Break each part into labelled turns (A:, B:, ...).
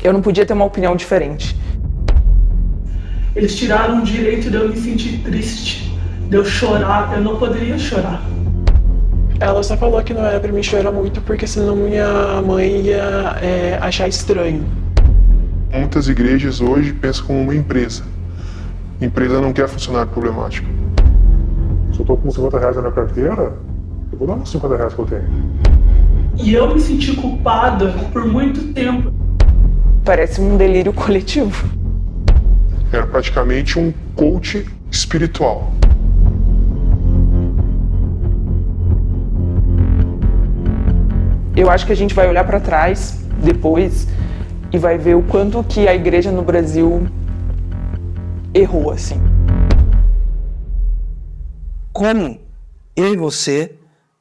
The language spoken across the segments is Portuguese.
A: Eu não podia ter uma opinião diferente.
B: Eles tiraram o direito de eu me sentir triste, de eu chorar. Eu não poderia chorar.
C: Ela só falou que não era pra mim chorar muito porque senão minha mãe ia achar estranho.
D: Muitas igrejas hoje pensam como uma empresa. A empresa não quer funcionário problemático.
E: Se eu tô com 50 reais na minha carteira, eu vou dar uns 50 reais que eu tenho.
B: E eu me senti culpada por muito tempo.
A: Parece um delírio coletivo.
D: Era praticamente um coach espiritual.
A: Eu acho que a gente vai olhar para trás depois e vai ver o quanto que a igreja no Brasil errou, assim.
F: Como eu e você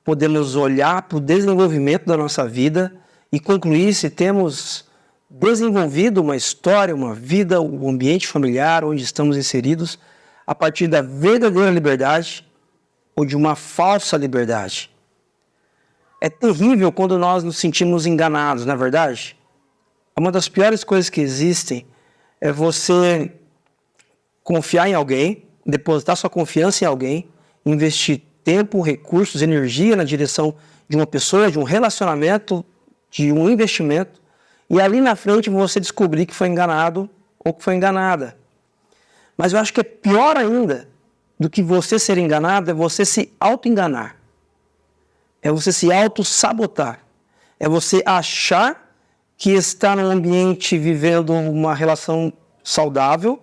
F: podemos olhar para o desenvolvimento da nossa vida e concluir se temos desenvolvido uma história, uma vida, um ambiente familiar onde estamos inseridos a partir da verdadeira liberdade ou de uma falsa liberdade. É terrível quando nós nos sentimos enganados, não é verdade? Uma das piores coisas que existem é você confiar em alguém, depositar sua confiança em alguém, investir tempo, recursos, energia na direção de uma pessoa, de um relacionamento, de um investimento, e ali na frente você descobrir que foi enganado ou que foi enganada. Mas eu acho que é pior ainda do que você ser enganado é você se auto-enganar. É você se auto-sabotar. É você achar que está num ambiente vivendo uma relação saudável,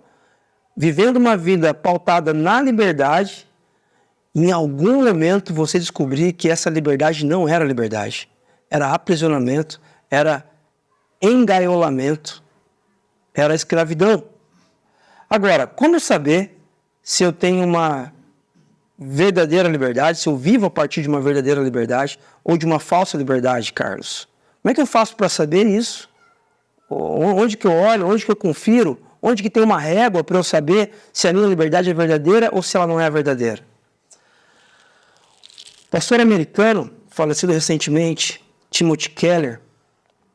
F: vivendo uma vida pautada na liberdade, e em algum momento você descobrir que essa liberdade não era liberdade. Era aprisionamento, era engaiolamento, era escravidão. Agora, como saber se eu tenho uma verdadeira liberdade, se eu vivo a partir de uma verdadeira liberdade ou de uma falsa liberdade, Carlos? Como é que eu faço para saber isso? Onde que eu olho? Onde que eu confiro? Onde que tem uma régua para eu saber se a minha liberdade é verdadeira ou se ela não é verdadeira? O pastor americano, falecido recentemente, Timothy Keller,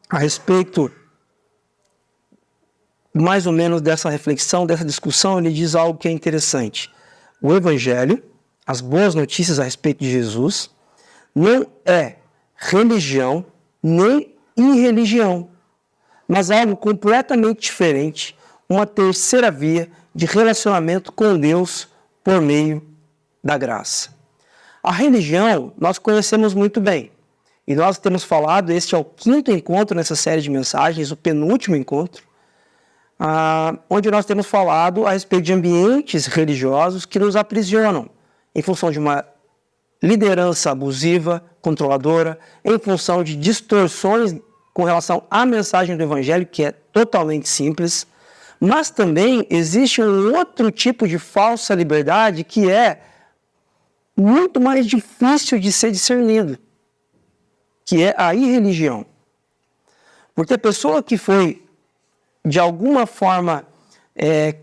F: a respeito mais ou menos dessa reflexão, dessa discussão, ele diz algo que é interessante. O Evangelho, as boas notícias a respeito de Jesus, não é religião nem irreligião, mas é algo completamente diferente, uma terceira via de relacionamento com Deus por meio da graça. A religião nós conhecemos muito bem, e nós temos falado, este é o 5º encontro nessa série de mensagens, o penúltimo encontro, onde nós temos falado a respeito de ambientes religiosos que nos aprisionam, em função de uma liderança abusiva, controladora, em função de distorções com relação à mensagem do Evangelho, que é totalmente simples, mas também existe um outro tipo de falsa liberdade que é muito mais difícil de ser discernido, que é a irreligião. Porque a pessoa que foi, de alguma forma,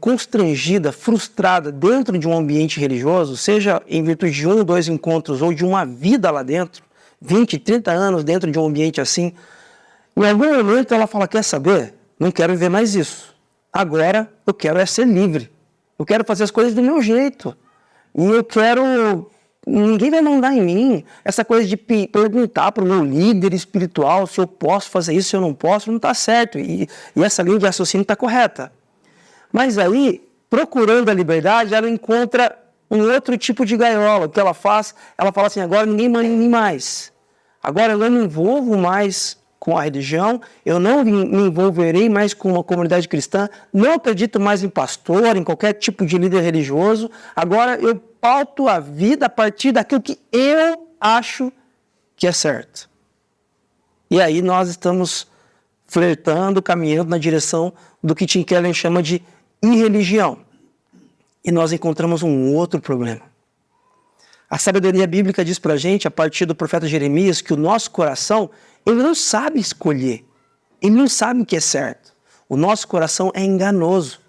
F: constrangida, frustrada dentro de um ambiente religioso, seja em virtude de 1 ou 2 encontros ou de uma vida lá dentro, 20, 30 anos dentro de um ambiente assim, em algum momento ela fala, quer saber? Não quero viver mais isso. Agora eu quero ser livre. Eu quero fazer as coisas do meu jeito. E eu quero... Ninguém vai mandar em mim. Essa coisa de perguntar para o meu líder espiritual se eu posso fazer isso, se eu não posso, não está certo. E essa linha de raciocínio está correta. Mas aí, procurando a liberdade, ela encontra um outro tipo de gaiola. O que ela faz? Ela fala assim, agora ninguém manda em mim mais. Agora eu não me envolvo mais com a religião, eu não me envolverei mais com uma comunidade cristã, não acredito mais em pastor, em qualquer tipo de líder religioso. Agora eu pauto a vida a partir daquilo que eu acho que é certo. E aí nós estamos flertando, caminhando na direção do que Tim Keller chama de irreligião. E nós encontramos um outro problema. A sabedoria bíblica diz para a gente, a partir do profeta Jeremias, que o nosso coração, ele não sabe escolher. Ele não sabe o que é certo. O nosso coração é enganoso.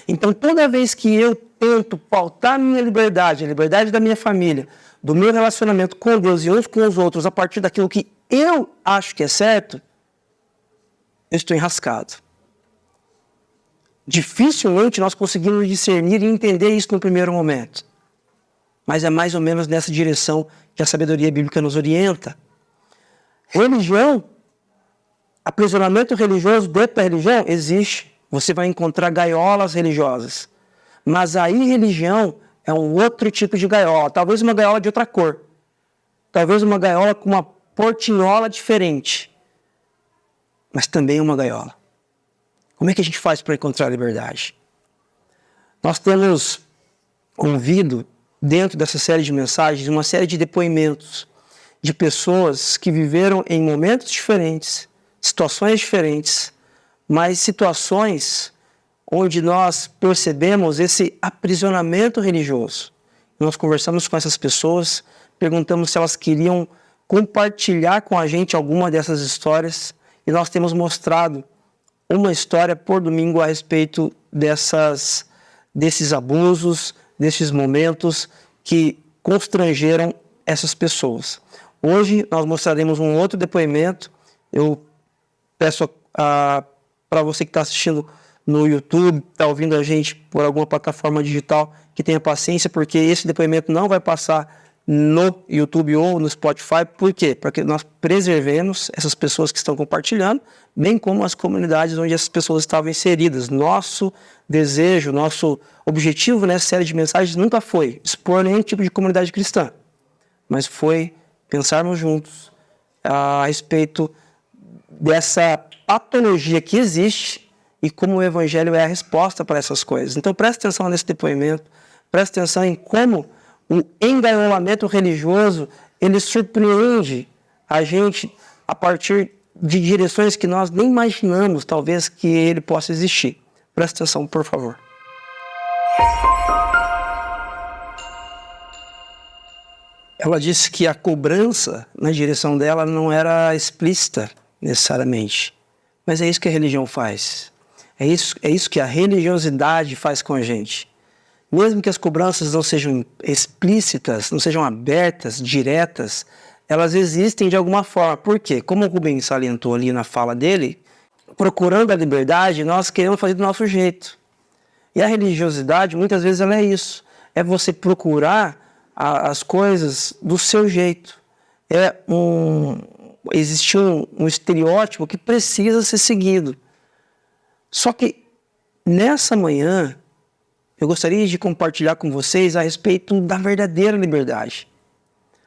F: Então, toda vez que eu tento pautar a minha liberdade, a liberdade da minha família, do meu relacionamento com Deus e uns com os outros, a partir daquilo que eu acho que é certo, eu estou enrascado. Dificilmente nós conseguimos discernir e entender isso no primeiro momento. Mas é mais ou menos nessa direção que a sabedoria bíblica nos orienta. Religião, aprisionamento religioso dentro da religião, existe. Você vai encontrar gaiolas religiosas. Mas a irreligião é um outro tipo de gaiola. Talvez uma gaiola de outra cor. Talvez uma gaiola com uma portinhola diferente. Mas também uma gaiola. Como é que a gente faz para encontrar a liberdade? Nós temos ouvido, dentro dessa série de mensagens, uma série de depoimentos de pessoas que viveram em momentos diferentes, situações diferentes, mas situações onde nós percebemos esse aprisionamento religioso. Nós conversamos com essas pessoas, perguntamos se elas queriam compartilhar com a gente alguma dessas histórias, e nós temos mostrado uma história por domingo a respeito desses abusos, desses momentos que constrangeram essas pessoas. Hoje nós mostraremos um outro depoimento. Eu peço para você que está assistindo no YouTube, está ouvindo a gente por alguma plataforma digital, que tenha paciência, porque esse depoimento não vai passar no YouTube ou no Spotify. Por quê? Para que nós preservemos essas pessoas que estão compartilhando, bem como as comunidades onde essas pessoas estavam inseridas. Nosso desejo, nosso objetivo nessa série de mensagens nunca foi expor nenhum tipo de comunidade cristã, mas foi pensarmos juntos a respeito dessa patologia que existe e como o Evangelho é a resposta para essas coisas. Então preste atenção nesse depoimento, preste atenção em como o engaiolamento religioso, ele surpreende a gente a partir de direções que nós nem imaginamos, talvez, que ele possa existir. Preste atenção, por favor. Ela disse que a cobrança na direção dela não era explícita, necessariamente. Mas é isso que a religião faz. É isso que a religiosidade faz com a gente. Mesmo que as cobranças não sejam explícitas, não sejam abertas, diretas, elas existem de alguma forma. Por quê? Como o Rubens salientou ali na fala dele, procurando a liberdade, nós queremos fazer do nosso jeito. E a religiosidade, muitas vezes, ela é isso. É você procurar as coisas do seu jeito. Existe um estereótipo que precisa ser seguido. Só que, nessa manhã, eu gostaria de compartilhar com vocês a respeito da verdadeira liberdade.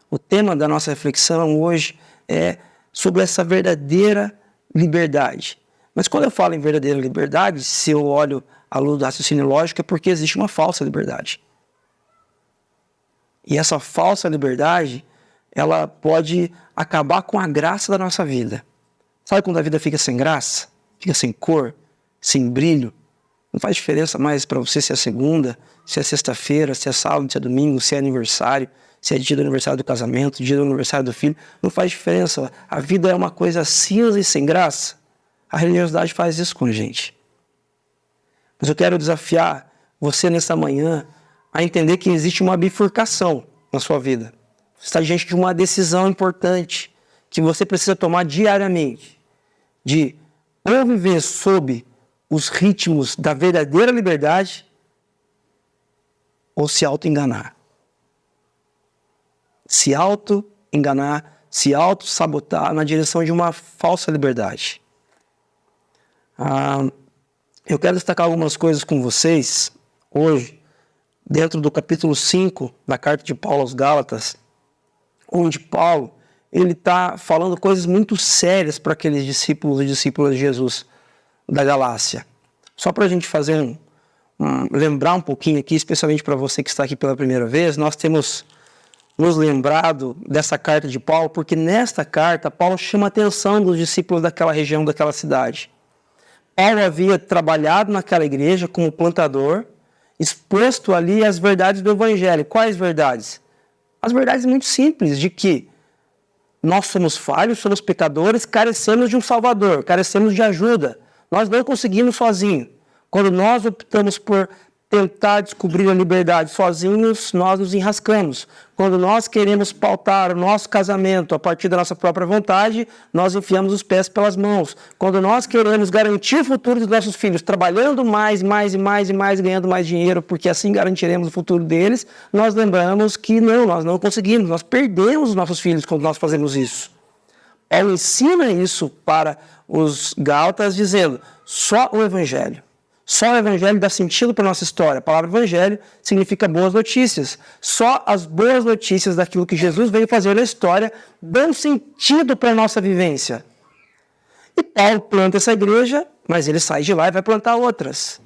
F: O tema da nossa reflexão hoje é sobre essa verdadeira liberdade. Mas quando eu falo em verdadeira liberdade, se eu olho à luz do raciocínio lógico, é porque existe uma falsa liberdade. E essa falsa liberdade, ela pode acabar com a graça da nossa vida. Sabe quando a vida fica sem graça? Fica sem cor, sem brilho? Não faz diferença mais para você se é segunda, se é sexta-feira, se é sábado, se é domingo, se é aniversário, se é dia do aniversário do casamento, dia do aniversário do filho. Não faz diferença. A vida é uma coisa cinza e sem graça. A religiosidade faz isso com a gente. Mas eu quero desafiar você nessa manhã a entender que existe uma bifurcação na sua vida. Você está diante de uma decisão importante que você precisa tomar diariamente. De ou viver sob os ritmos da verdadeira liberdade ou se auto-enganar. Se auto-enganar, se auto-sabotar na direção de uma falsa liberdade. Eu quero destacar algumas coisas com vocês hoje, dentro do capítulo 5 da carta de Paulo aos Gálatas, onde Paulo está falando coisas muito sérias para aqueles discípulos e discípulas de Jesus da Galácia. Só para a gente fazer lembrar um pouquinho aqui, especialmente para você que está aqui pela primeira vez, nós temos nos lembrado dessa carta de Paulo, porque nesta carta Paulo chama a atenção dos discípulos daquela região, daquela cidade. Paulo havia trabalhado naquela igreja como plantador, exposto ali as verdades do Evangelho. Quais verdades? As verdades muito simples, de que nós somos falhos, somos pecadores, carecemos de um Salvador, carecemos de ajuda. Nós não conseguimos sozinhos. Quando nós optamos por tentar descobrir a liberdade sozinhos, nós nos enrascamos. Quando nós queremos pautar o nosso casamento a partir da nossa própria vontade, nós enfiamos os pés pelas mãos. Quando nós queremos garantir o futuro dos nossos filhos, trabalhando mais, ganhando mais dinheiro, porque assim garantiremos o futuro deles, nós lembramos que não, nós não conseguimos, nós perdemos os nossos filhos quando nós fazemos isso. Paulo ensina isso para os Gálatas, dizendo, só o Evangelho. Só o Evangelho dá sentido para a nossa história. A palavra Evangelho significa boas notícias. Só as boas notícias daquilo que Jesus veio fazer na história dão sentido para a nossa vivência. E Paulo planta essa igreja, mas ele sai de lá e vai plantar outras.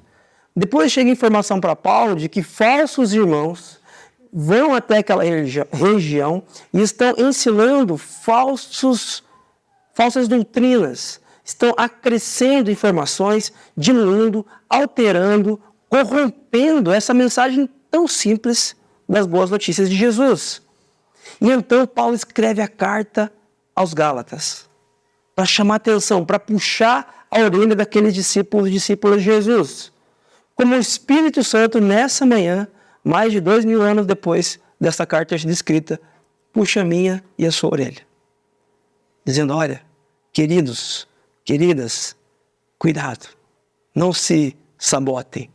F: Depois chega informação para Paulo de que falsos irmãos vão até aquela região e estão ensinando falsas doutrinas. Estão acrescendo informações, diluindo, alterando, corrompendo essa mensagem tão simples das boas notícias de Jesus. E então Paulo escreve a carta aos Gálatas para chamar atenção, para puxar a orelha daqueles discípulos de Jesus. Como o Espírito Santo, nessa manhã, mais de 2000 anos depois dessa carta escrita, puxa a minha e a sua orelha. Dizendo, olha, queridos, queridas, cuidado, não se sabotem.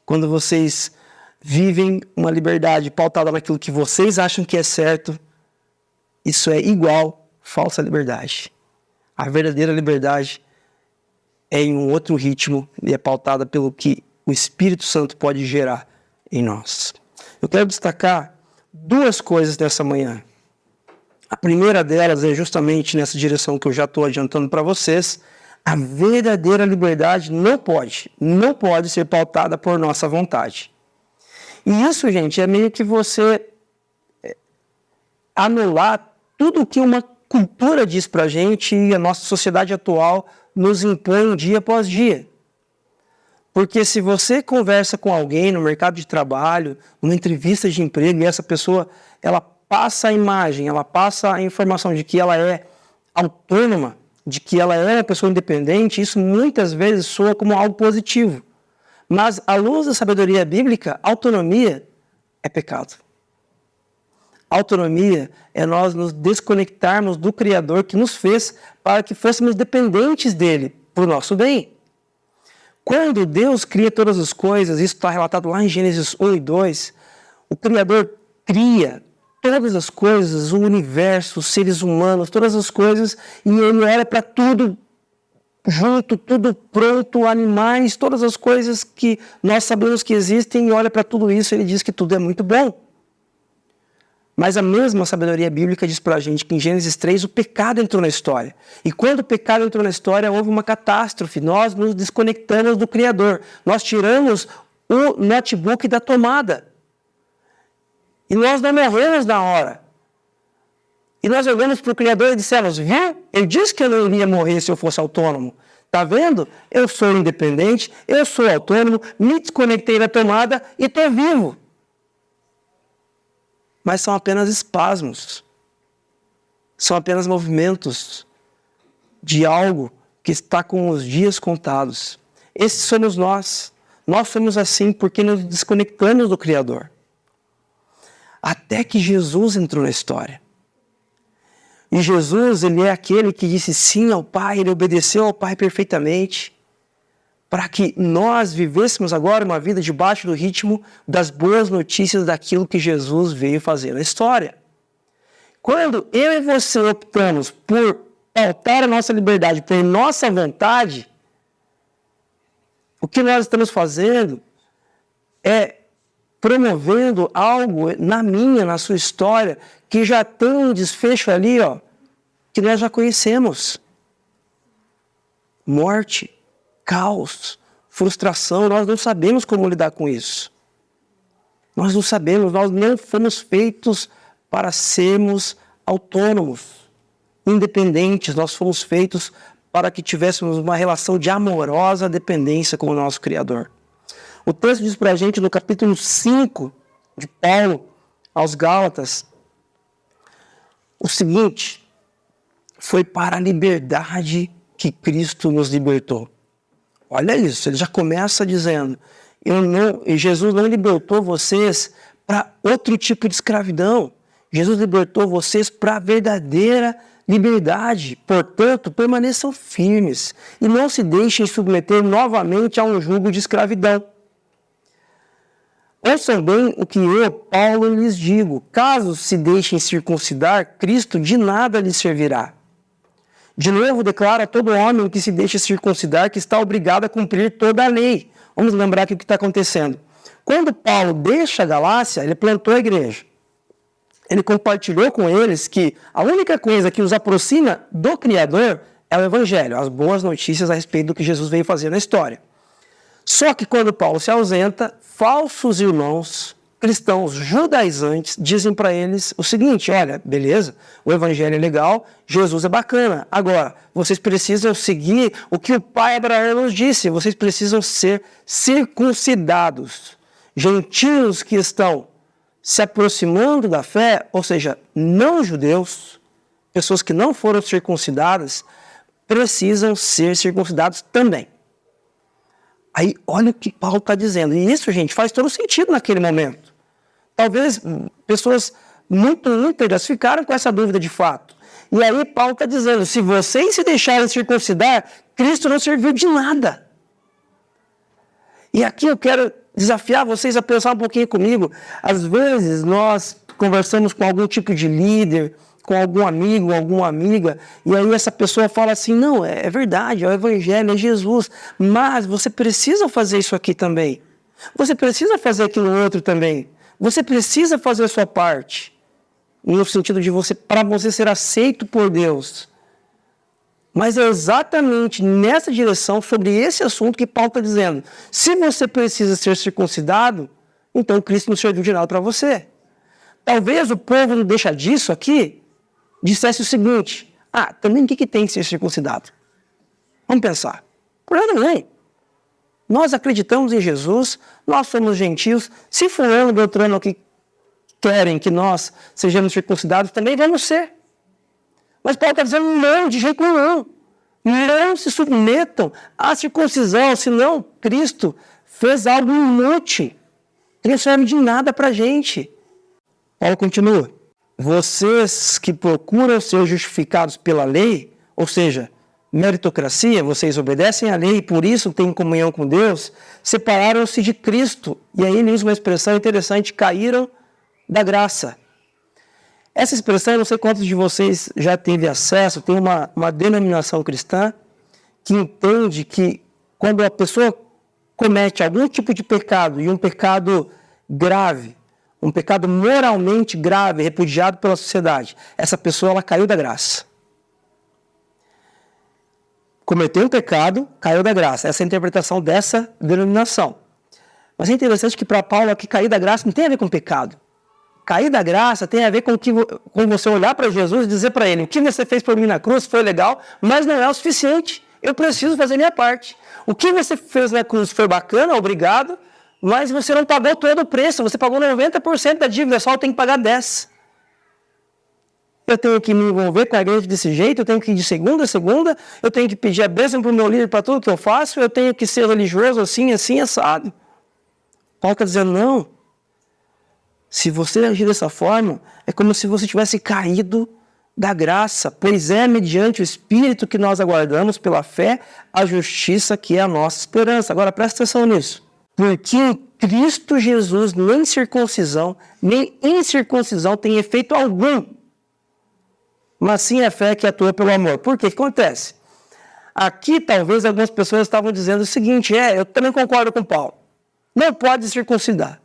F: Quando vocês vivem uma liberdade pautada naquilo que vocês acham que é certo, isso é igual falsa liberdade. A verdadeira liberdade é em um outro ritmo e é pautada pelo que o Espírito Santo pode gerar em nós. Eu quero destacar duas coisas nessa manhã. A primeira delas é justamente nessa direção que eu já estou adiantando para vocês. A verdadeira liberdade não pode ser pautada por nossa vontade. E isso, gente, é meio que você anular tudo o que uma cultura diz para a gente e a nossa sociedade atual nos impõe dia após dia. Porque se você conversa com alguém no mercado de trabalho, numa entrevista de emprego, e essa pessoa ela passa a imagem, ela passa a informação de que ela é autônoma, de que ela é uma pessoa independente, isso muitas vezes soa como algo positivo. Mas, à luz da sabedoria bíblica, autonomia é pecado. Autonomia é nós nos desconectarmos do Criador que nos fez para que fôssemos dependentes dele, para o nosso bem. Quando Deus cria todas as coisas, isso está relatado lá em Gênesis 1 e 2, o Criador cria todas as coisas, o universo, os seres humanos, todas as coisas, e ele olha para tudo junto, tudo pronto, animais, todas as coisas que nós sabemos que existem, e olha para tudo isso e ele diz que tudo é muito bom. Mas a mesma sabedoria bíblica diz para a gente que em Gênesis 3 o pecado entrou na história. E quando o pecado entrou na história, houve uma catástrofe. Nós nos desconectamos do Criador. Nós tiramos o notebook da tomada. E nós não morremos na hora. E nós olhamos para o Criador e dissemos, viu? Ele disse que eu não iria morrer se eu fosse autônomo. Está vendo? Eu sou independente, eu sou autônomo, me desconectei da tomada e estou vivo. Mas são apenas espasmos. São apenas movimentos de algo que está com os dias contados. Esses somos nós. Nós somos assim porque nos desconectamos do Criador. Até que Jesus entrou na história. E Jesus, ele é aquele que disse sim ao Pai, ele obedeceu ao Pai perfeitamente, para que nós vivêssemos agora uma vida debaixo do ritmo das boas notícias daquilo que Jesus veio fazer na história. Quando eu e você optamos por pautar a nossa liberdade por nossa vontade, o que nós estamos fazendo é promovendo algo na sua história, que já tem um desfecho ali, ó, que nós já conhecemos. Morte, caos, frustração, nós não sabemos como lidar com isso. Nós não sabemos, nós não fomos feitos para sermos autônomos, independentes, nós fomos feitos para que tivéssemos uma relação de amorosa dependência com o nosso Criador. O texto diz para a gente no capítulo 5 de Paulo aos Gálatas o seguinte: foi para a liberdade que Cristo nos libertou. Olha isso, ele já começa dizendo, Jesus não libertou vocês para outro tipo de escravidão. Jesus libertou vocês para a verdadeira liberdade. Portanto, permaneçam firmes e não se deixem submeter novamente a um jugo de escravidão. Ouçam bem o que eu, Paulo, lhes digo. Caso se deixem circuncidar, Cristo de nada lhes servirá. De novo, declara todo homem que se deixa circuncidar que está obrigado a cumprir toda a lei. Vamos lembrar aqui o que está acontecendo. Quando Paulo deixa a Galácia, ele plantou a igreja. Ele compartilhou com eles que a única coisa que os aproxima do Criador é o Evangelho, as boas notícias a respeito do que Jesus veio fazer na história. Só que quando Paulo se ausenta, falsos irmãos cristãos judaizantes dizem para eles o seguinte: olha, beleza, o Evangelho é legal, Jesus é bacana, agora vocês precisam seguir o que o pai Abraão nos disse, vocês precisam ser circuncidados. Gentios que estão se aproximando da fé, ou seja, não judeus, pessoas que não foram circuncidadas, precisam ser circuncidados também. Aí, olha o que Paulo está dizendo. E isso, gente, faz todo sentido naquele momento. Talvez pessoas muito íntegras ficaram com essa dúvida de fato. E aí Paulo está dizendo, se vocês se deixarem circuncidar, Cristo não serviu de nada. E aqui eu quero desafiar vocês a pensar um pouquinho comigo. Às vezes nós conversamos com algum tipo de líder, com algum amigo, alguma amiga, e aí essa pessoa fala assim, não, é verdade, é o Evangelho, é Jesus, mas você precisa fazer isso aqui também. Você precisa fazer aquilo outro também. Você precisa fazer a sua parte, no sentido de para você ser aceito por Deus. Mas é exatamente nessa direção, sobre esse assunto, que Paulo está dizendo. Se você precisa ser circuncidado, então Cristo não serviu de nada para você. Talvez o povo não deixa disso aqui, dissesse o seguinte, também o que tem que ser circuncidado? Vamos pensar. Problema nenhum. Nós acreditamos em Jesus, nós somos gentios, se fulano e beltrano que querem que nós sejamos circuncidados, também vamos ser. Mas Paulo está dizendo, não, de jeito nenhum. Não se submetam à circuncisão, senão Cristo fez algo inútil. Ele não serve de nada para a gente. Paulo continua. Vocês que procuram ser justificados pela lei, ou seja, meritocracia, vocês obedecem à lei e por isso têm comunhão com Deus, separaram-se de Cristo. E aí ele usa uma expressão interessante, caíram da graça. Essa expressão, eu não sei quantos de vocês já teve acesso, tem uma denominação cristã que entende que quando a pessoa comete algum tipo de pecado, e um pecado grave, um pecado moralmente grave, repudiado pela sociedade, essa pessoa ela caiu da graça. Cometeu um pecado, caiu da graça. Essa é a interpretação dessa denominação. Mas é interessante que para Paulo aqui cair da graça não tem a ver com pecado. Cair da graça tem a ver com você olhar para Jesus e dizer para ele, o que você fez por mim na cruz foi legal, mas não é o suficiente. Eu preciso fazer a minha parte. O que você fez na cruz foi bacana, obrigado, mas você não pagou todo o preço, você pagou 90% da dívida, só eu tenho que pagar 10%. Eu tenho que me envolver com a igreja desse jeito, eu tenho que ir de segunda a segunda, eu tenho que pedir a bênção para o meu líder para tudo que eu faço, eu tenho que ser religioso assim, assado. Paulo está dizendo, não. Se você agir dessa forma, é como se você tivesse caído da graça, pois é mediante o Espírito que nós aguardamos pela fé a justiça que é a nossa esperança. Agora presta atenção nisso. Porque em Cristo Jesus nem circuncisão, nem incircuncisão tem efeito algum, mas sim a fé que atua pelo amor. Por quê? O que acontece? Aqui talvez algumas pessoas estavam dizendo o seguinte, eu também concordo com Paulo, não pode circuncidar.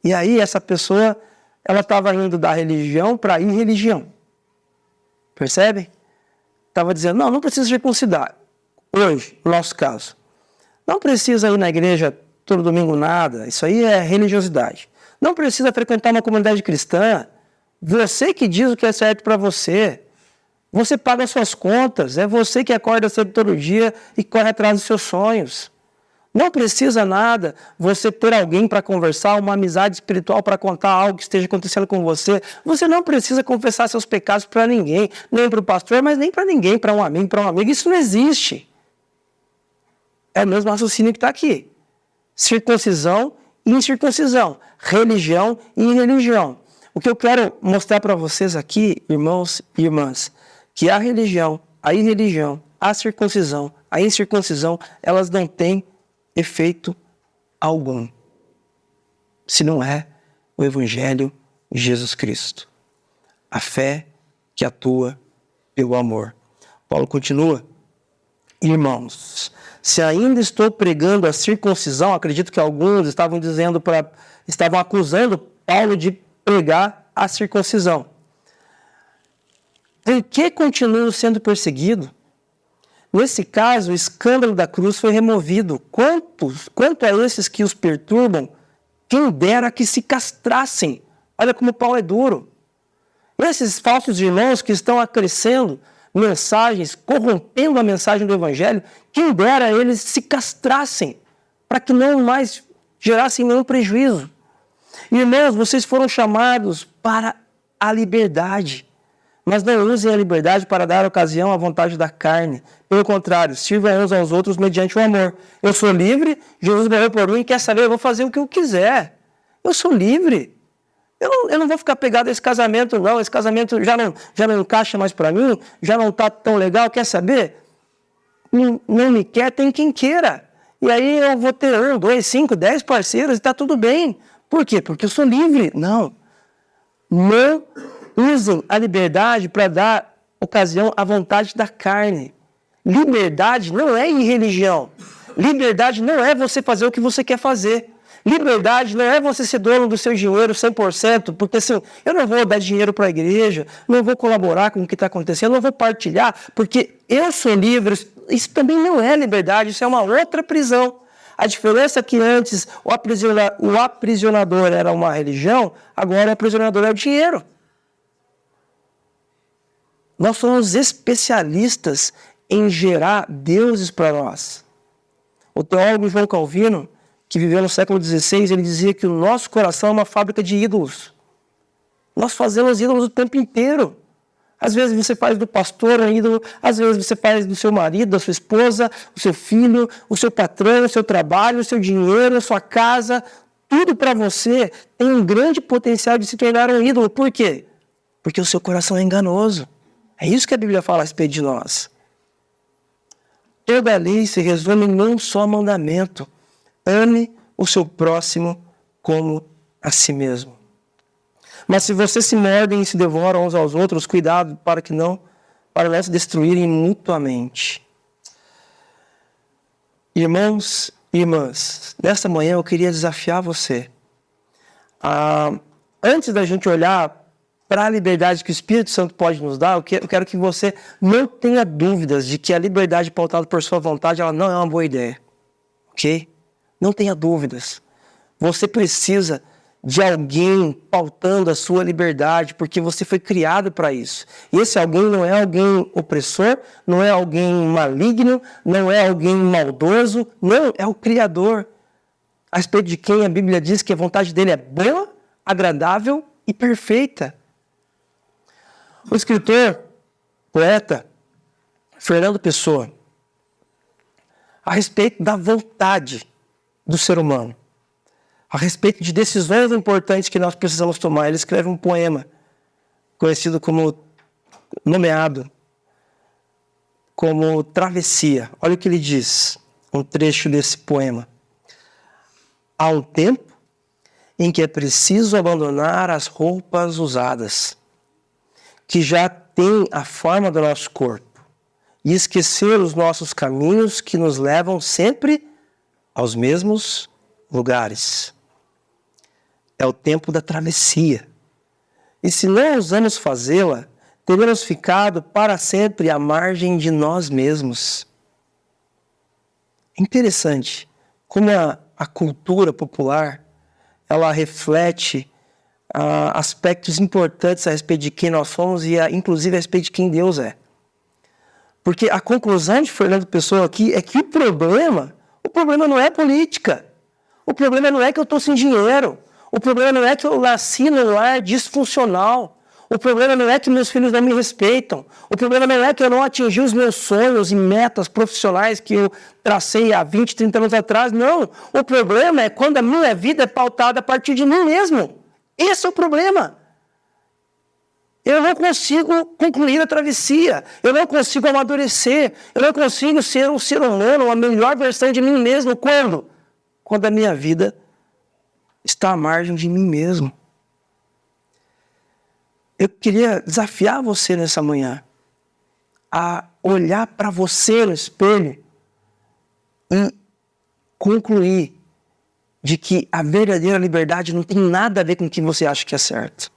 F: E aí essa pessoa, ela estava indo da religião para a irreligião. Percebem? Estava dizendo, não precisa circuncidar. Hoje, no nosso caso. Não precisa ir na igreja todo domingo nada, isso aí é religiosidade. Não precisa frequentar uma comunidade cristã. Você que diz o que é certo para você. Você paga as suas contas. É você que acorda cedo todo dia e corre atrás dos seus sonhos. Não precisa nada você ter alguém para conversar, uma amizade espiritual para contar algo que esteja acontecendo com você. Você não precisa confessar seus pecados para ninguém, nem para o pastor, mas nem para ninguém, para um amigo, Isso não existe. É o mesmo raciocínio que está aqui. circuncisão e incircuncisão, religião e irreligião. O que eu quero mostrar para vocês aqui, irmãos e irmãs, que a religião, a irreligião, a circuncisão, a incircuncisão, elas não têm efeito algum, se não é o Evangelho de Jesus Cristo. A fé que atua pelo amor. Paulo continua: irmãos, se ainda estou pregando a circuncisão, acredito que alguns estavam acusando Paulo de pregar a circuncisão. Por que continuo sendo perseguido? Nesse caso, o escândalo da cruz foi removido. Quanto a esses que os perturbam, quem dera que se castrassem. Olha como Paulo é duro. Esses falsos irmãos que estão acrescendo mensagens, corrompendo a mensagem do Evangelho, quem dera eles se castrassem, para que não mais gerassem nenhum prejuízo. Irmãos, vocês foram chamados para a liberdade, mas não usem a liberdade para dar ocasião à vontade da carne. Pelo contrário, sirvam uns aos outros mediante o amor. Eu sou livre, Jesus morreu por mim, quer saber, eu vou fazer o que eu quiser. Eu sou livre. Eu não vou ficar pegado a esse casamento, não. Esse casamento já não encaixa mais para mim, já não está tão legal, quer saber? Não me quer, tem quem queira. E aí eu vou ter 1, 2, 5, 10 parceiros e está tudo bem. Por quê? Porque eu sou livre. Não. Não usem a liberdade para dar ocasião à vontade da carne. Liberdade não é irreligião. Liberdade não é você fazer o que você quer fazer. Liberdade não é você ser dono do seu dinheiro 100%, porque assim, eu não vou dar dinheiro para a igreja, não vou colaborar com o que está acontecendo, não vou partilhar, porque eu sou livre. Isso também não é liberdade, isso é uma outra prisão. A diferença é que antes o aprisionador era uma religião, agora o aprisionador é o dinheiro. Nós somos especialistas em gerar deuses para nós. O teólogo João Calvino, que viveu no século XVI, ele dizia que o nosso coração é uma fábrica de ídolos. Nós fazemos ídolos o tempo inteiro. Às vezes você faz do pastor um ídolo, às vezes você faz do seu marido, da sua esposa, o seu filho, o seu patrão, o seu trabalho, o seu dinheiro, a sua casa. Tudo para você tem um grande potencial de se tornar um ídolo. Por quê? Porque o seu coração é enganoso. É isso que a Bíblia fala a respeito de nós. Toda a lei se resume em um só mandamento: ame o seu próximo como a si mesmo. Mas se vocês se mordem e se devoram uns aos outros, cuidado para não se destruírem mutuamente. Irmãos e irmãs, nesta manhã eu queria desafiar você. Antes da gente olhar para a liberdade que o Espírito Santo pode nos dar, eu quero que você não tenha dúvidas de que a liberdade pautada por sua vontade, ela não é uma boa ideia. Ok? Não tenha dúvidas. Você precisa de alguém pautando a sua liberdade, porque você foi criado para isso. E esse alguém não é alguém opressor, não é alguém maligno, não é alguém maldoso, não, é o Criador, a respeito de quem a Bíblia diz que a vontade dele é boa, agradável e perfeita. O escritor, poeta, Fernando Pessoa, a respeito da vontade do ser humano, a respeito de decisões importantes que nós precisamos tomar, ele escreve um poema conhecido como, nomeado como Travessia. Olha o que ele diz, um trecho desse poema. Há um tempo em que é preciso abandonar as roupas usadas, que já têm a forma do nosso corpo, e esquecer os nossos caminhos que nos levam sempre aos mesmos lugares. É o tempo da travessia. E se não ousamos fazê-la, teremos ficado para sempre à margem de nós mesmos. É interessante como a cultura popular, ela reflete aspectos importantes a respeito de quem nós somos e inclusive a respeito de quem Deus é. Porque a conclusão de Fernando Pessoa aqui é que o problema não é política. O problema não é que eu estou sem dinheiro. O problema não é que eu nasci num lar disfuncional. O problema não é que meus filhos não me respeitam. O problema não é que eu não atingi os meus sonhos e metas profissionais que eu tracei há 20, 30 anos atrás. Não. O problema é quando a minha vida é pautada a partir de mim mesmo. Esse é o problema. Eu não consigo concluir a travessia. Eu não consigo amadurecer. Eu não consigo ser um ser humano, a melhor versão de mim mesmo. Quando? Quando a minha vida está à margem de mim mesmo. Eu queria desafiar você nessa manhã a olhar para você no espelho e concluir de que a verdadeira liberdade não tem nada a ver com o que você acha que é certo.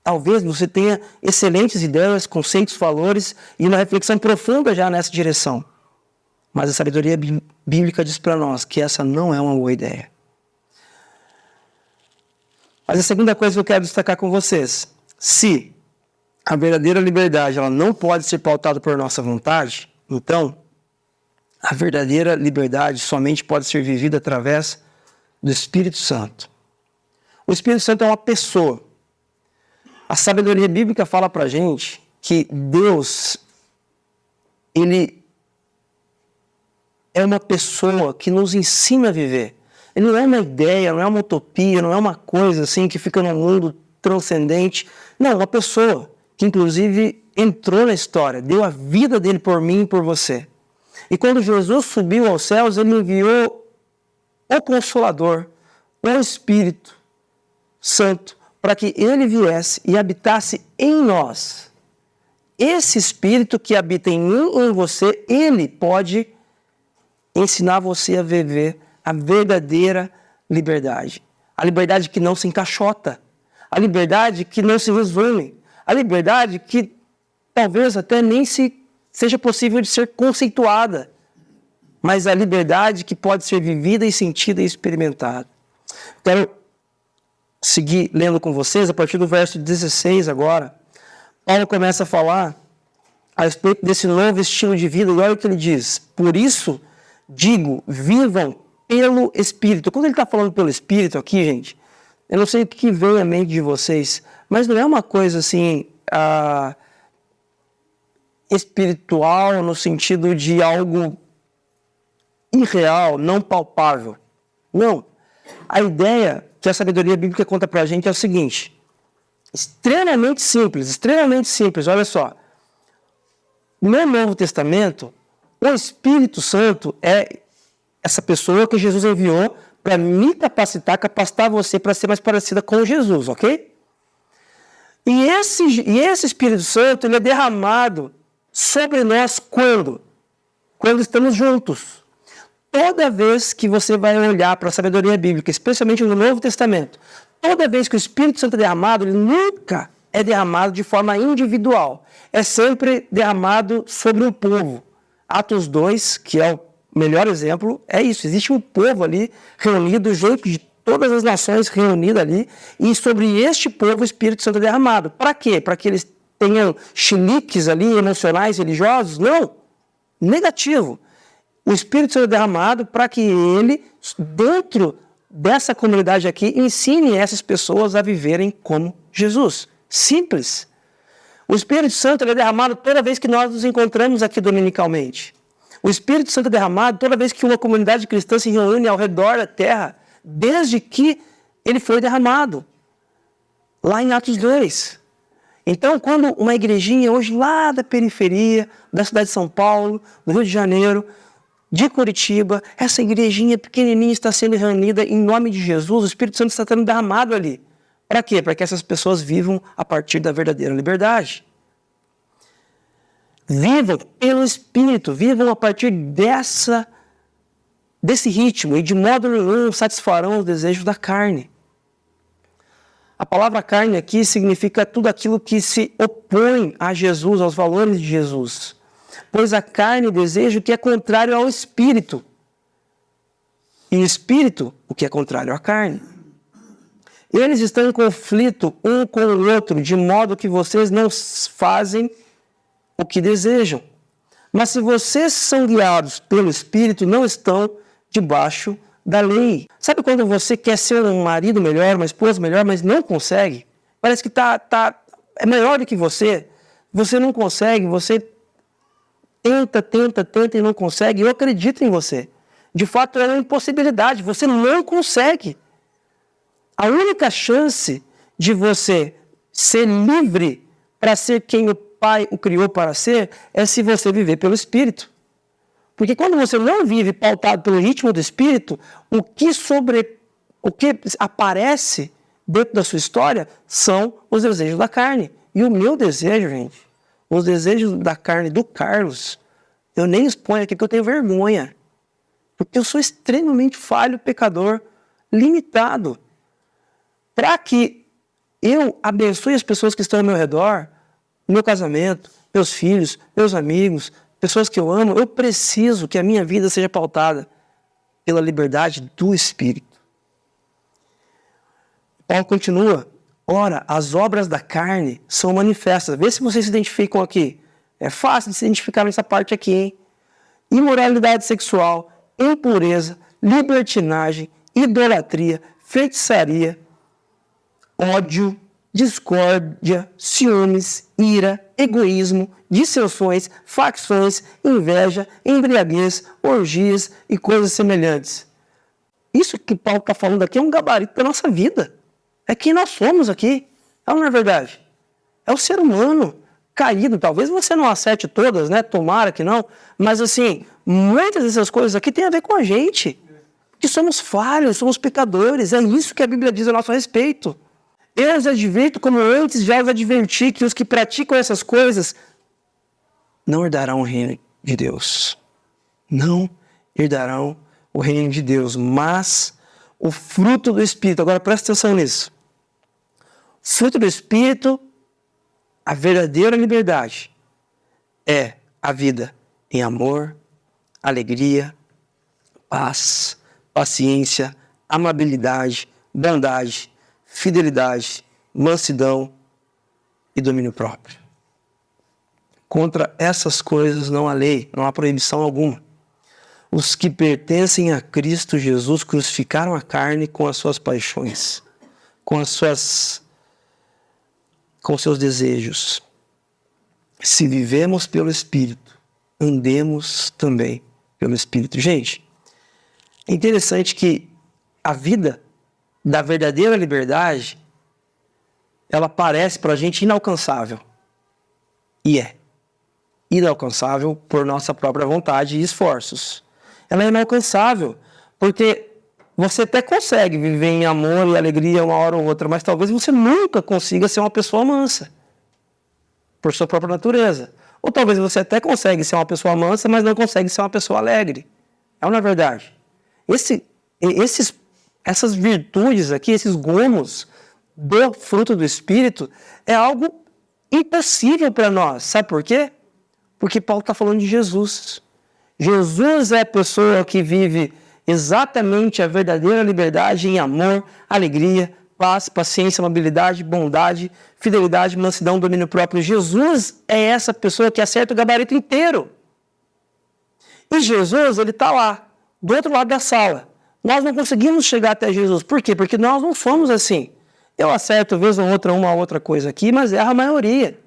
F: Talvez você tenha excelentes ideias, conceitos, valores e uma reflexão profunda já nessa direção. Mas a sabedoria bíblica diz para nós que essa não é uma boa ideia. Mas a segunda coisa que eu quero destacar com vocês, se a verdadeira liberdade ela não pode ser pautada por nossa vontade, então a verdadeira liberdade somente pode ser vivida através do Espírito Santo. O Espírito Santo é uma pessoa. A sabedoria bíblica fala para a gente que Deus, Ele é uma pessoa que nos ensina a viver. Ele não é uma ideia, não é uma utopia, não é uma coisa assim que fica no mundo transcendente. Não, é uma pessoa que inclusive entrou na história, deu a vida dele por mim e por você. E quando Jesus subiu aos céus, ele enviou o Consolador, o Espírito Santo, para que ele viesse e habitasse em nós. Esse Espírito que habita em mim e em você, ele pode ensinar você a viver a verdadeira liberdade. A liberdade que não se encaixota. A liberdade que não se resume. A liberdade que talvez até nem seja possível de ser conceituada. Mas a liberdade que pode ser vivida e sentida e experimentada. Quero seguir lendo com vocês, a partir do verso 16 agora. Paulo começa a falar a respeito desse novo estilo de vida. E olha o que ele diz. Por isso, digo, vivam pelo Espírito. Quando ele está falando pelo Espírito aqui, gente, eu não sei o que vem à mente de vocês, mas não é uma coisa assim espiritual no sentido de algo irreal, não palpável. Não. A ideia que a sabedoria bíblica conta para a gente é o seguinte, extremamente simples, olha só. No Novo Testamento, o Espírito Santo é essa pessoa que Jesus enviou para me capacitar você para ser mais parecida com Jesus, ok? E esse Espírito Santo, ele é derramado sobre nós quando? Quando estamos juntos. Toda vez que você vai olhar para a sabedoria bíblica, especialmente no Novo Testamento, toda vez que o Espírito Santo é derramado, ele nunca é derramado de forma individual. É sempre derramado sobre um povo. Atos 2, que é o melhor exemplo, é isso. Existe um povo ali reunido, gente de todas as nações reunidas ali, e sobre este povo o Espírito Santo é derramado. Para quê? Para que eles tenham chiliques ali, emocionais, religiosos? Não. Negativo. O Espírito Santo é derramado para que ele, dentro dessa comunidade aqui, ensine essas pessoas a viverem como Jesus. Simples. O Espírito Santo é derramado toda vez que nós nos encontramos aqui dominicalmente. O Espírito Santo é derramado toda vez que uma comunidade cristã se reúne ao redor da terra, desde que ele foi derramado. Lá em Atos 2. Então, quando uma igrejinha hoje lá da periferia, da cidade de São Paulo, do Rio de Janeiro, de Curitiba, essa igrejinha pequenininha está sendo reunida em nome de Jesus, o Espírito Santo está sendo derramado ali. Para quê? Para que essas pessoas vivam a partir da verdadeira liberdade. Vivam pelo Espírito, vivam a partir desse ritmo e de modo nenhum satisfarão os desejos da carne. A palavra carne aqui significa tudo aquilo que se opõe a Jesus, aos valores de Jesus. Pois a carne deseja o que é contrário ao Espírito. E o Espírito, o que é contrário à carne. Eles estão em conflito um com o outro, de modo que vocês não fazem o que desejam. Mas se vocês são guiados pelo Espírito, não estão debaixo da lei. Sabe quando você quer ser um marido melhor, uma esposa melhor, mas não consegue? parece que é maior do que você. Você não consegue, você tenta e não consegue. Eu acredito em você. De fato, é uma impossibilidade. Você não consegue. A única chance de você ser livre para ser quem o Pai o criou para ser é se você viver pelo Espírito. Porque quando você não vive pautado pelo ritmo do Espírito, o que aparece dentro da sua história são os desejos da carne. E o meu desejo, gente, os desejos da carne do Carlos, eu nem exponho aqui porque eu tenho vergonha. Porque eu sou extremamente falho, pecador, limitado. Para que eu abençoe as pessoas que estão ao meu redor, meu casamento, meus filhos, meus amigos, pessoas que eu amo, eu preciso que a minha vida seja pautada pela liberdade do Espírito. Paulo continua, ora, as obras da carne são manifestas. Vê se vocês se identificam aqui. É fácil de se identificar nessa parte aqui, hein? Imoralidade sexual, impureza, libertinagem, idolatria, feitiçaria, ódio, discórdia, ciúmes, ira, egoísmo, dissensões, facções, inveja, embriaguez, orgias e coisas semelhantes. Isso que Paulo está falando aqui é um gabarito da nossa vida. É quem nós somos aqui. Não é verdade? É o ser humano caído. Talvez você não acerte todas, né? Tomara que não. Mas assim, muitas dessas coisas aqui têm a ver com a gente. Que somos falhos, somos pecadores. É isso que a Bíblia diz a nosso respeito. Eu os advirto, como antes já os adverti, que os que praticam essas coisas não herdarão o reino de Deus. Não herdarão o reino de Deus, mas o fruto do Espírito. Agora presta atenção nisso. Fruto do Espírito, a verdadeira liberdade, é a vida em amor, alegria, paz, paciência, amabilidade, bondade, fidelidade, mansidão e domínio próprio. Contra essas coisas não há lei, não há proibição alguma. Os que pertencem a Cristo Jesus crucificaram a carne com as suas paixões, com seus desejos. Se vivemos pelo Espírito, andemos também pelo Espírito. Gente, é interessante que a vida da verdadeira liberdade, ela parece para a gente inalcançável. E é inalcançável por nossa própria vontade e esforços. Ela é inalcançável porque você até consegue viver em amor e alegria uma hora ou outra, mas talvez você nunca consiga ser uma pessoa mansa por sua própria natureza. Ou talvez você até consegue ser uma pessoa mansa, mas não consegue ser uma pessoa alegre. Não é verdade? Essas virtudes aqui, esses gomos do fruto do Espírito, é algo impossível para nós. Sabe por quê? Porque Paulo está falando de Jesus. Jesus é a pessoa que vive exatamente a verdadeira liberdade em amor, alegria, paz, paciência, amabilidade, bondade, fidelidade, mansidão, domínio próprio. Jesus é essa pessoa que acerta o gabarito inteiro. E Jesus, ele está lá, do outro lado da sala. Nós não conseguimos chegar até Jesus. Por quê? Porque nós não somos assim. Eu acerto, vez ou outra, uma outra coisa aqui, mas erro a maioria.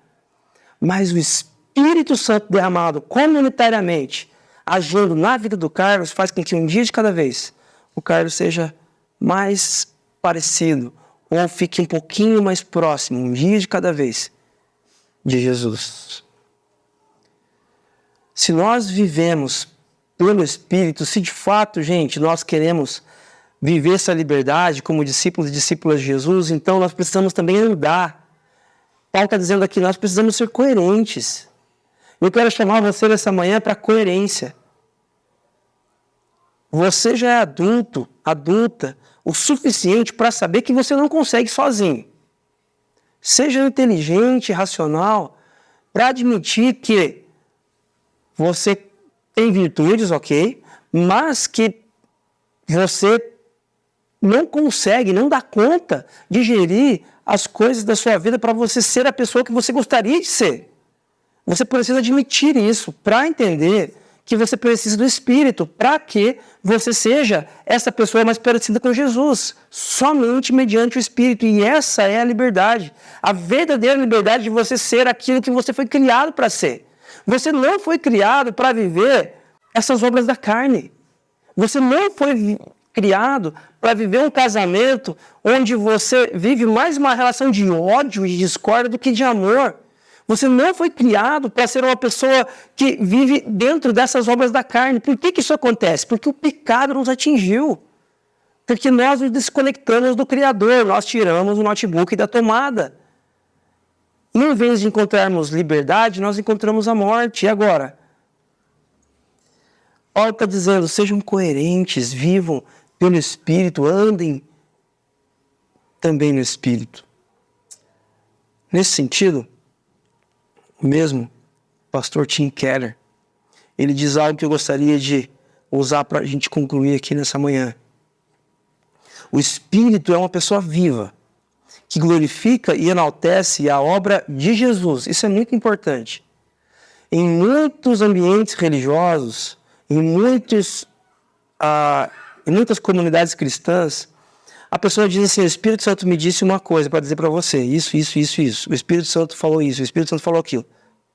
F: Mas o Espírito Santo derramado comunitariamente, agindo na vida do Carlos, faz com que um dia de cada vez o Carlos seja mais parecido, ou fique um pouquinho mais próximo, um dia de cada vez, de Jesus. Se nós vivemos pelo Espírito, se de fato, gente, nós queremos viver essa liberdade como discípulos e discípulas de Jesus, então nós precisamos também andar. Paulo está dizendo aqui, nós precisamos ser coerentes. Eu quero chamar você nessa manhã para coerência. Você já é adulta, o suficiente para saber que você não consegue sozinho. Seja inteligente, racional, para admitir que você tem virtudes, ok, mas que você não consegue, não dá conta de gerir as coisas da sua vida para você ser a pessoa que você gostaria de ser. Você precisa admitir isso para entender que você precisa do Espírito para que você seja essa pessoa mais parecida com Jesus, somente mediante o Espírito. E essa é a liberdade, a verdadeira liberdade de você ser aquilo que você foi criado para ser. Você não foi criado para viver essas obras da carne. Você não foi criado para viver um casamento onde você vive mais uma relação de ódio e discórdia do que de amor. Você não foi criado para ser uma pessoa que vive dentro dessas obras da carne. Por que isso acontece? Porque o pecado nos atingiu. Porque nós nos desconectamos do Criador, nós tiramos o notebook da tomada. E em vez de encontrarmos liberdade, nós encontramos a morte. E agora? Paulo está dizendo, sejam coerentes, vivam pelo Espírito, andem também no Espírito. Nesse sentido, o mesmo pastor Tim Keller, ele diz algo que eu gostaria de usar para a gente concluir aqui nessa manhã. O Espírito é uma pessoa viva, que glorifica e enaltece a obra de Jesus. Isso é muito importante. Em muitos ambientes religiosos, em muitas comunidades cristãs, a pessoa diz assim, o Espírito Santo me disse uma coisa para dizer para você, isso. O Espírito Santo falou isso, o Espírito Santo falou aquilo.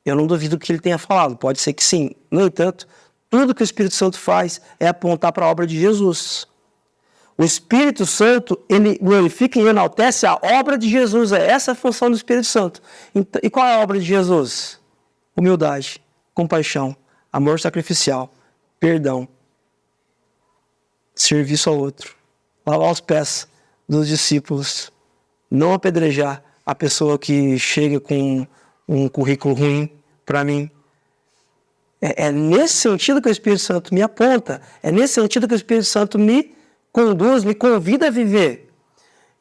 F: Eu não duvido que ele tenha falado, pode ser que sim. No entanto, tudo que o Espírito Santo faz é apontar para a obra de Jesus. O Espírito Santo, ele glorifica e enaltece a obra de Jesus. É essa a função do Espírito Santo. E qual é a obra de Jesus? Humildade, compaixão, amor sacrificial, perdão, serviço ao outro, lavar os pés dos discípulos, não apedrejar a pessoa que chega com um currículo ruim para mim. É nesse sentido que o Espírito Santo me aponta, é nesse sentido que o Espírito Santo me conduz, me convida a viver.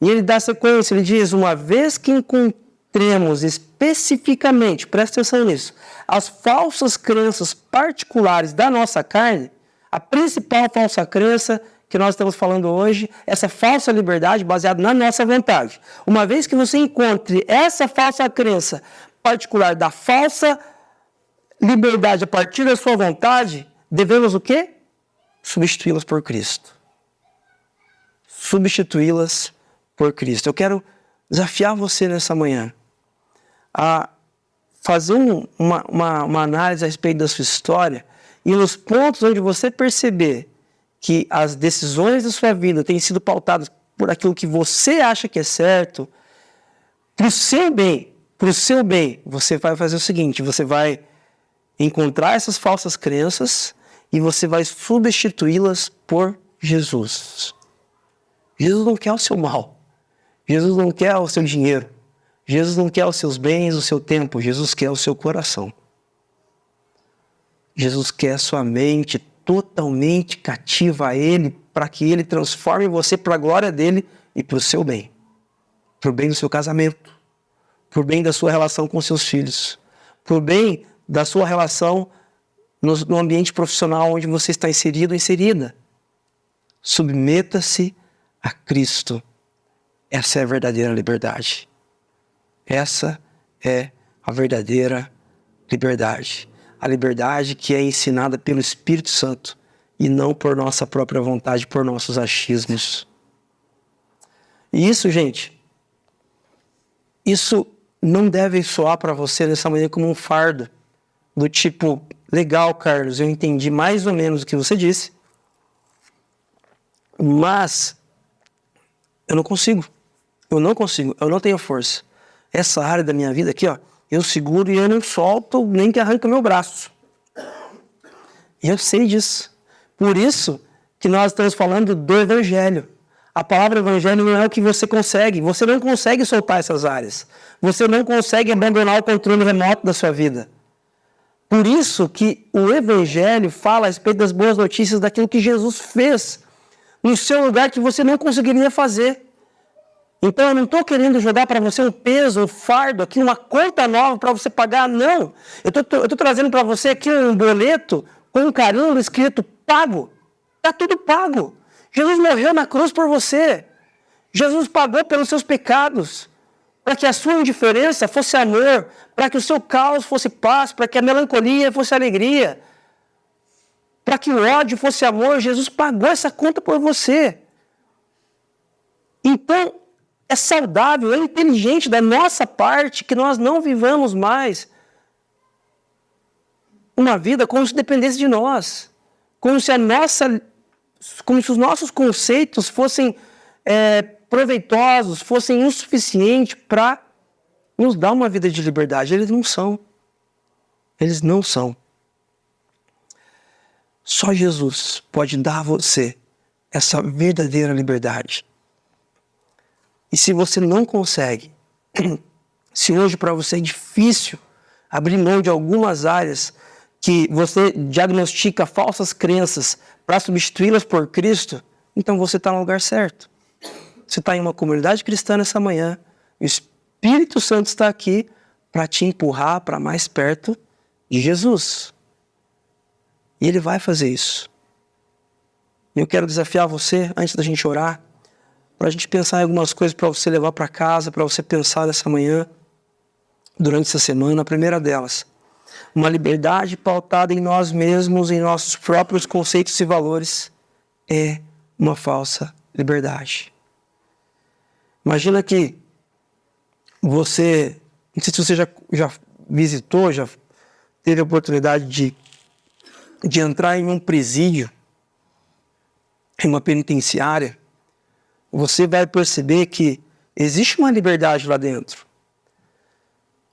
F: E ele dá sequência, ele diz, uma vez que encontremos especificamente, presta atenção nisso, as falsas crenças particulares da nossa carne, a principal falsa crença que nós estamos falando hoje, essa falsa liberdade baseada na nossa vontade. Uma vez que você encontre essa falsa crença particular da falsa liberdade a partir da sua vontade, devemos o quê? Substituí-las por Cristo. Substituí-las por Cristo. Eu quero desafiar você nessa manhã a fazer uma análise a respeito da sua história e nos pontos onde você perceber que as decisões da sua vida têm sido pautadas por aquilo que você acha que é certo, para o seu bem, você vai fazer o seguinte, você vai encontrar essas falsas crenças e você vai substituí-las por Jesus. Jesus não quer o seu mal. Jesus não quer o seu dinheiro. Jesus não quer os seus bens, o seu tempo. Jesus quer o seu coração. Jesus quer sua mente totalmente cativa a Ele, para que Ele transforme você para a glória dEle e para o seu bem. Para o bem do seu casamento. Para o bem da sua relação com seus filhos. Para o bem da sua relação no ambiente profissional onde você está inserido ou inserida. Submeta-se a Cristo. Essa é a verdadeira liberdade. Essa é a verdadeira liberdade. A liberdade que é ensinada pelo Espírito Santo e não por nossa própria vontade, por nossos achismos. E isso, gente, isso não deve soar para você nessa manhã como um fardo, do tipo, legal, Carlos, eu entendi mais ou menos o que você disse, mas eu não consigo, eu não tenho força. Essa área da minha vida aqui, ó, eu seguro e eu não solto nem que arranque o meu braço. E eu sei disso. Por isso que nós estamos falando do Evangelho. A palavra Evangelho não é o que você consegue. Você não consegue soltar essas áreas. Você não consegue abandonar o controle remoto da sua vida. Por isso que o Evangelho fala a respeito das boas notícias daquilo que Jesus fez no seu lugar que você não conseguiria fazer. Então eu não estou querendo jogar para você um peso, um fardo, aqui uma conta nova para você pagar, não. Eu estou trazendo para você aqui um boleto com um carimbo escrito pago. Está tudo pago. Jesus morreu na cruz por você. Jesus pagou pelos seus pecados. Para que a sua indiferença fosse amor, para que o seu caos fosse paz, para que a melancolia fosse alegria. Para que o ódio fosse amor, Jesus pagou essa conta por você. Então, é saudável, é inteligente da nossa parte que nós não vivamos mais uma vida como se dependesse de nós. Como se os nossos conceitos fossem proveitosos, fossem insuficientes para nos dar uma vida de liberdade. Eles não são. Eles não são. Só Jesus pode dar a você essa verdadeira liberdade. E se você não consegue, se hoje para você é difícil abrir mão de algumas áreas que você diagnostica falsas crenças para substituí-las por Cristo, então você está no lugar certo. Você está em uma comunidade cristã nessa manhã, o Espírito Santo está aqui para te empurrar para mais perto de Jesus. E Ele vai fazer isso. E eu quero desafiar você, antes da gente orar, para a gente pensar em algumas coisas para você levar para casa, para você pensar nessa manhã, durante essa semana. A primeira delas, uma liberdade pautada em nós mesmos, em nossos próprios conceitos e valores, é uma falsa liberdade. Imagina que você, não sei se você já visitou, já teve a oportunidade de entrar em um presídio, em uma penitenciária. Você vai perceber que existe uma liberdade lá dentro.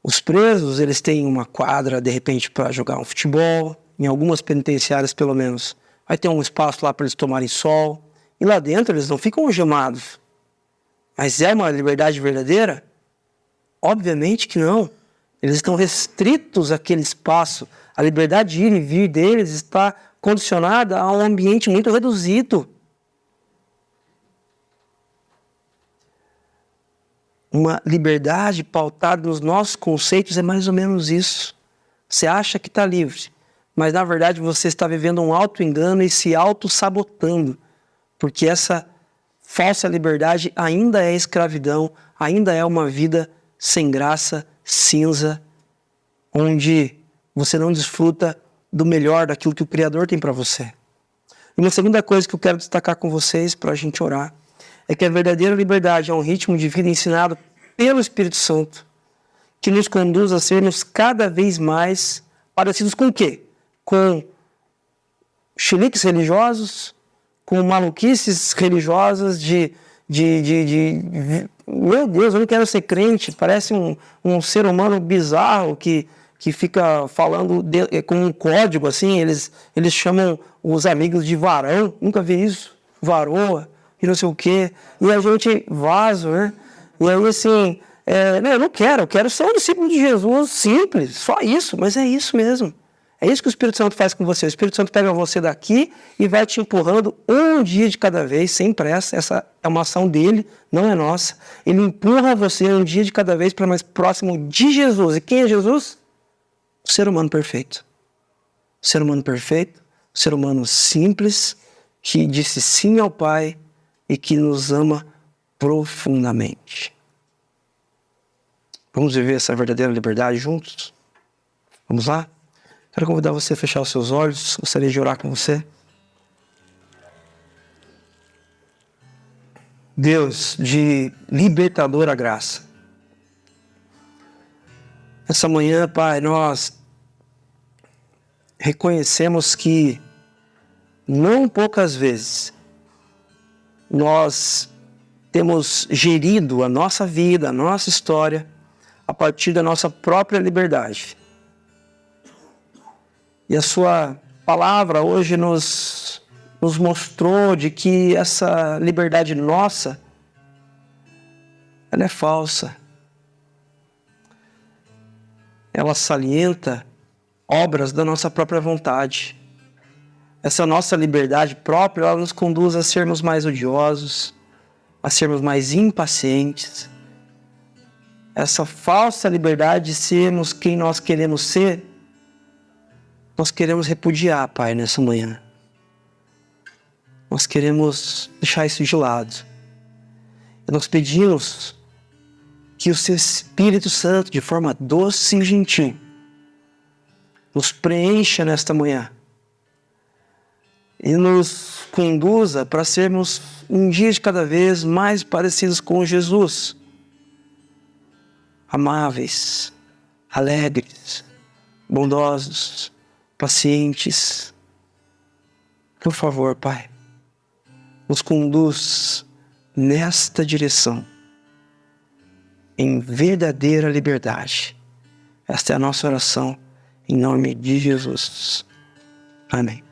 F: Os presos, eles têm uma quadra, de repente, para jogar um futebol. Em algumas penitenciárias, pelo menos, vai ter um espaço lá para eles tomarem sol. E lá dentro, eles não ficam algemados. Mas é uma liberdade verdadeira? Obviamente que não. Eles estão restritos àquele espaço. A liberdade de ir e vir deles está condicionada a um ambiente muito reduzido. Uma liberdade pautada nos nossos conceitos é mais ou menos isso. Você acha que está livre, mas na verdade você está vivendo um auto-engano e se auto-sabotando, porque essa falsa liberdade ainda é escravidão, ainda é uma vida sem graça, cinza, onde você não desfruta do melhor daquilo que o Criador tem para você. E uma segunda coisa que eu quero destacar com vocês para a gente orar é que a verdadeira liberdade é um ritmo de vida ensinado pelo Espírito Santo, que nos conduz a sermos cada vez mais parecidos com o quê? Com chiliques religiosos, com maluquices religiosas meu Deus, eu não quero ser crente, parece um ser humano bizarro que fica falando com um código, assim, eles chamam os amigos de varão, nunca vi isso, varoa, e não sei o quê, e a gente vaso, né? E aí, assim, eu não quero, eu quero ser um discípulo de Jesus simples, só isso, mas é isso mesmo. É isso que o Espírito Santo faz com você. O Espírito Santo pega você daqui e vai te empurrando um dia de cada vez, sem pressa. Essa é uma ação dele, não é nossa. Ele empurra você um dia de cada vez para mais próximo de Jesus. E quem é Jesus? O ser humano perfeito. O ser humano perfeito, o ser humano simples, que disse sim ao Pai e que nos ama profundamente. Vamos viver essa verdadeira liberdade juntos? Vamos lá? Quero convidar você a fechar os seus olhos. Gostaria de orar com você. Deus de libertadora graça. Essa manhã, Pai, nós reconhecemos que não poucas vezes nós temos gerido a nossa vida, a nossa história, a partir da nossa própria liberdade. E a sua palavra hoje nos mostrou de que essa liberdade nossa, ela é falsa. Ela salienta obras da nossa própria vontade. Essa nossa liberdade própria, ela nos conduz a sermos mais odiosos, a sermos mais impacientes. Essa falsa liberdade de sermos quem nós queremos ser, nós queremos repudiar, Pai, nessa manhã. Nós queremos deixar isso de lado. E nós pedimos que o Seu Espírito Santo, de forma doce e gentil, nos preencha nesta manhã, e nos conduza para sermos um dia de cada vez mais parecidos com Jesus. Amáveis, alegres, bondosos, pacientes. Por favor, Pai, nos conduz nesta direção, em verdadeira liberdade. Esta é a nossa oração, em nome de Jesus. Amém.